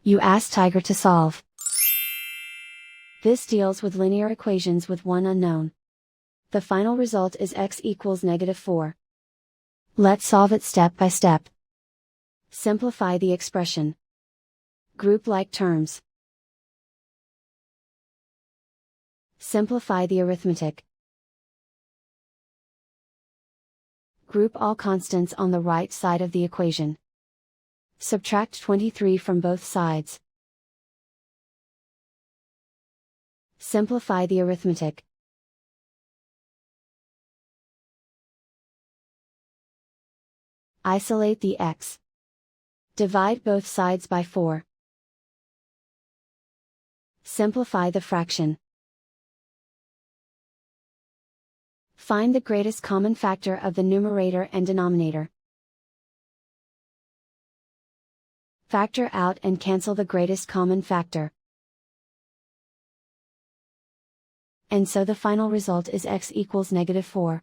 You ask Tiger to solve. This deals with linear equations with one unknown. The final result is x equals -4. Let's solve it step by step. Simplify the expression. Group like terms. Simplify the arithmetic. Group all constants on the right side of the equation. Subtract 23 from both sides. Simplify the arithmetic. Isolate the x. Divide both sides by 4. Simplify the fraction. Find the greatest common factor of the numerator and denominator. Factor out and cancel the greatest common factor. And so the final result is x equals -4.